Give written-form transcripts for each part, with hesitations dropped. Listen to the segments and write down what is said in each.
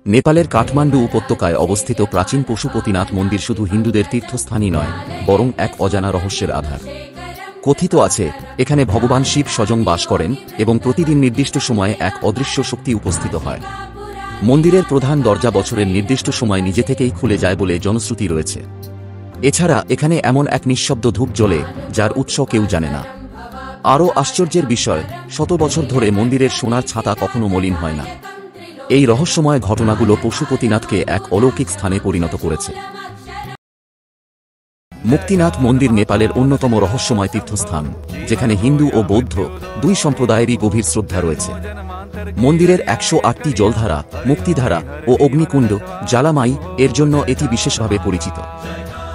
নেপালের কাঠমান্ডু উপত্যকায় অবস্থিত প্রাচীন পশুপতিনাথ মন্দির শুধু হিন্দুদের তীর্থস্থানই নয়, বরং এক অজানা রহস্যের আধার। কথিত আছে, এখানে ভগবান শিব স্বয়ং বাস করেন এবং প্রতিদিন নির্দিষ্ট সময়ে এক অদৃশ্য শক্তি উপস্থিত হয়। মন্দিরের প্রধান দরজা বছরের নির্দিষ্ট সময় নিজে থেকেই খুলে যায় বলে জনশ্রুতি রয়েছে। এছাড়া এখানে এমন এক নিঃশব্দ ধূপ জ্বলে, যার উৎস কেউ জানে না। আরও আশ্চর্যের বিষয়, শত বছর ধরে মন্দিরের সোনার ছাতা কখনো মলিন হয় না। এই রহস্যময় ঘটনাগুলো পশুপতিনাথকে এক অলৌকিক স্থানে পরিণত করেছে। মুক্তিনাথ মন্দির নেপালের অন্যতম রহস্যময় তীর্থস্থান, যেখানে হিন্দু ও বৌদ্ধ দুই সম্প্রদায়েরই গভীর শ্রদ্ধা রয়েছে। মন্দিরের 108টি জলধারা, মুক্তিধারা ও অগ্নিকুণ্ড জ্বালামাই এর জন্য এটি বিশেষভাবে পরিচিত।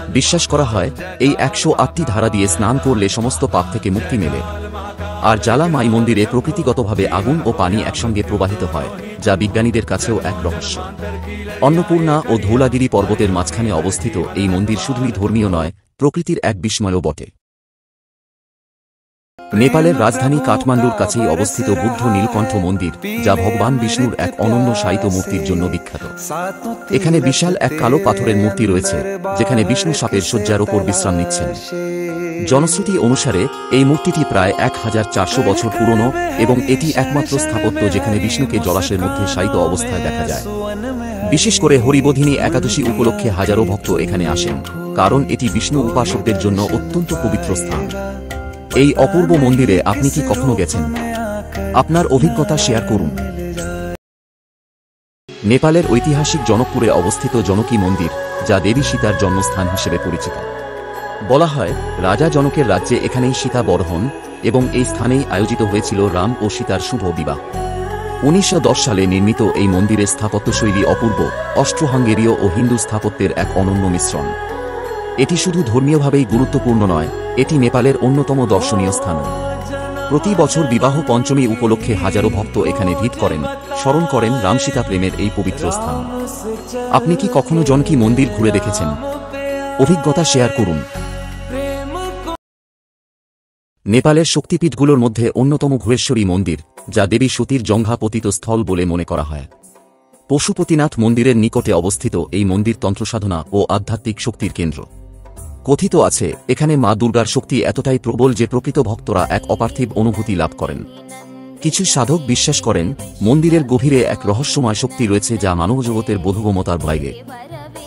বিশ্বাস করা হয়, এই 108টি ধারা দিয়ে স্নান করলে সমস্ত পাপ থেকে মুক্তি মেলে। আর জ্বালামাই মন্দিরে প্রকৃতিগতভাবে আগুন ও পানি একসঙ্গে প্রবাহিত হয়, যা বিজ্ঞানীদের কাছেও এক রহস্য। অন্নপূর্ণা ও ধৌলাগিরি পর্বতের মাঝখানে অবস্থিত এই মন্দির শুধুই ধর্মীয় নয়, প্রকৃতির এক বিস্ময়ও বটে। নেপালের রাজধানী কাঠমান্ডুর কাছেই অবস্থিত বুদ্ধ নীলকণ্ঠ মন্দির, যা ভগবান বিষ্ণুর এক অনন্য শায়িত মূর্তির জন্য বিখ্যাত। এখানে বিশাল এক কালো পাথরের মূর্তি রয়েছে, যেখানে বিষ্ণু সাপের শয্যার ওপর বিশ্রাম নিচ্ছেন। জনশ্রুতি অনুসারে এই মূর্তিটি প্রায় 1400 বছর পুরনো এবং এটি একমাত্র স্থাপত্য যেখানে বিষ্ণুকে জলাশয়ের মধ্যে শায়িত অবস্থায় দেখা যায়। বিশেষ করে হরিবোধিনী একাদশী উপলক্ষে হাজারো ভক্ত এখানে আসেন, কারণ এটি বিষ্ণু উপাসকদের জন্য অত্যন্ত পবিত্র স্থান। এই অপূর্ব মন্দিরে আপনি কি কখনো গেছেন? আপনার অভিজ্ঞতা শেয়ার করুন। নেপালের ঐতিহাসিক জনকপুরে অবস্থিত জনকী মন্দির, যা দেবী সীতার জন্মস্থান হিসেবে পরিচিত। বলা হয়, রাজা জনকের রাজ্যে এখানেই সীতা বড় হন এবং এই স্থানেই আয়োজিত হয়েছিল রাম ও সীতার শুভ বিবাহ। 1910 সালে নির্মিত এই মন্দিরের স্থাপত্যশৈলী অপূর্ব, অস্ট্রো-হাঙ্গেরীয় ও হিন্দু স্থাপত্যের এক অনন্য মিশ্রণ। এটি শুধু ধর্মীয়ভাবেই গুরুত্বপূর্ণ নয়, এটি নেপালের অন্যতম দর্শনীয় স্থান। প্রতি বছর বিবাহ পঞ্চমী উপলক্ষে হাজারো ভক্ত এখানে ভিড় করেন, স্মরণ করেন রাম সীতা প্রেমের এই পবিত্র স্থান। আপনি কি কখনো জনকী মন্দির ঘুরে দেখেছেন? অভিজ্ঞতা শেয়ার করুন। নেপালের শক্তিপীঠগুলোর মধ্যে অন্যতম ঘুরেশ্বরী মন্দির, যা দেবী সতীর জঙ্ঘা পতিত স্থল বলে মনে করা হয়। পশুপতিনাথ মন্দিরের নিকটে অবস্থিত এই মন্দির তন্ত্রসাধনা ও আধ্যাত্মিক শক্তির কেন্দ্র। কথিত আছে, এখানে মা দুর্গার শক্তি এতটাই প্রবল যে প্রকৃত ভক্তরা এক অপার্থিব অনুভূতি লাভ করেন। কিছু সাধক বিশ্বাস করেন, মন্দিরের গভীরে এক রহস্যময় শক্তি রয়েছে যা মানবজগতের বোধগম্যতার বাইরে।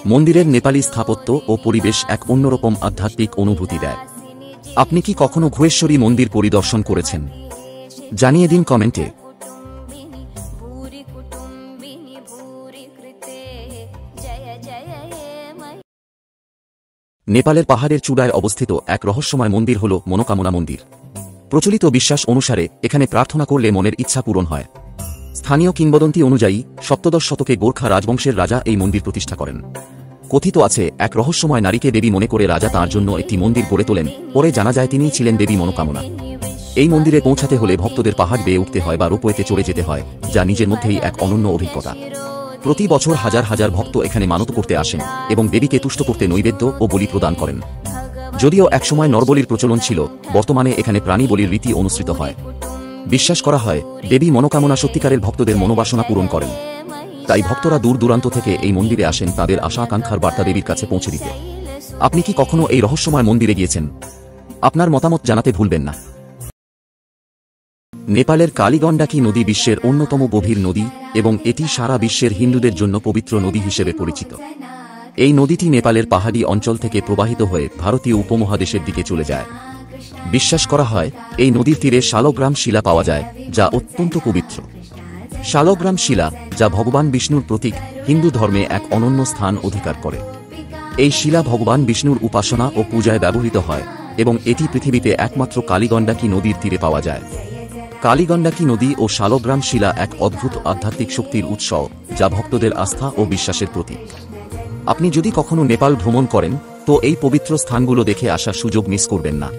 মন্দিরের নেপালি স্থাপত্য ও পরিবেশ এক অন্যরকম আধ্যাত্মিক অনুভূতি দেয়। আপনি কি কখনো ঘুরেশ্বরী মন্দির পরিদর্শন করেছেন? জানিয়ে দিন কমেন্টে। নেপালের পাহাড়ের চূড়ায় অবস্থিত এক রহস্যময় মন্দির হল মনোকামনা মন্দির। প্রচলিত বিশ্বাস অনুসারে এখানে প্রার্থনা করলে মনের ইচ্ছা পূরণ হয়। স্থানীয় কিংবদন্তি অনুযায়ী 17 শতকে গোর্খা রাজবংশের রাজা এই মন্দির প্রতিষ্ঠা করেন। কথিত আছে, এক রহস্যময় নারীকে দেবী মনে করে রাজা তাঁর জন্য একটি মন্দির গড়ে তোলেন। পরে জানা যায় তিনিই ছিলেন দেবী মনোকামনা। এই মন্দিরে পৌঁছাতে হলে ভক্তদের পাহাড় বেয়ে উঠতে হয় বা রোপওয়েতে চড়ে যেতে হয়, যা নিজের মধ্যেই এক অনন্য অভিজ্ঞতা। প্রতি বছর হাজার হাজার ভক্ত এখানে মানত করতে আসেন এবং দেবীকে তুষ্ট করতে নৈবেদ্য ও বলি প্রদান করেন। যদিও একসময় নরবলির প্রচলন ছিল, বর্তমানে এখানে প্রাণী বলির রীতি অনুসৃত হয়। বিশ্বাস করা হয়, দেবী মনোকামনা সত্যিকারের ভক্তদের মনোবাসনা পূরণ করেন। তাই ভক্তরা দূর দূরান্ত থেকে এই মন্দিরে আসেন তাদের আশা আকাঙ্ক্ষার বার্তা দেবীর কাছে পৌঁছে দিতে। আপনি কি কখনো এই রহস্যময় মন্দিরে গিয়েছেন? আপনার মতামত জানাতে ভুলবেন না। নেপালের কালীগণ্ডাকী নদী বিশ্বের অন্যতম গভীর নদী এবং এটি সারা বিশ্বের হিন্দুদের জন্য পবিত্র নদী হিসেবে পরিচিত। এই নদীটি নেপালের পাহাড়ি অঞ্চল থেকে প্রবাহিত হয়ে ভারতীয় উপমহাদেশের দিকে চলে যায়। বিশ্বাস করা হয়, এই নদীর তীরে শালগ্রাম শিলা পাওয়া যায়, যা অত্যন্ত পবিত্র। শালগ্রাম শিলা, যা ভগবান বিষ্ণুর প্রতীক, হিন্দু ধর্মে এক অনন্য স্থান অধিকার করে। এই শিলা ভগবান বিষ্ণুর উপাসনা ও পূজায় ব্যবহৃত হয় এবং এটি পৃথিবীতে একমাত্র কালীগণ্ডাকী নদীর তীরে পাওয়া যায়। কালীগণ্ডাকী নদী ও শালগ্রাম শিলা এক অদ্ভুত আধ্যাত্মিক শক্তির উৎস, যা ভক্তদের আস্থা ও বিশ্বাসের প্রতীক। আপনি যদি কখনো নেপাল ভ্রমণ করেন, তো এই পবিত্র স্থানগুলো দেখে আসার সুযোগ মিস করবেন না।